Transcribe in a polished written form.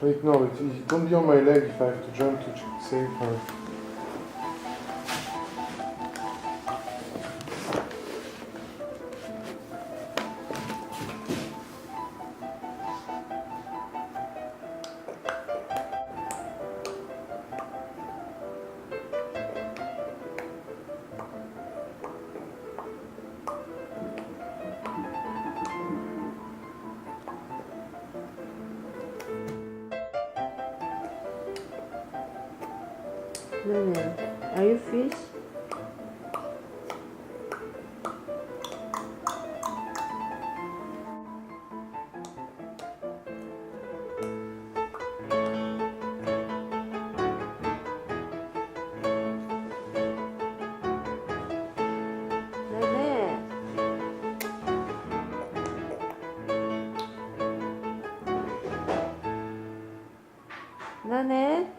Wait, no, don't be on my leg if I have to jump to save her. Daniel, are you fish? Daniel. Daniel.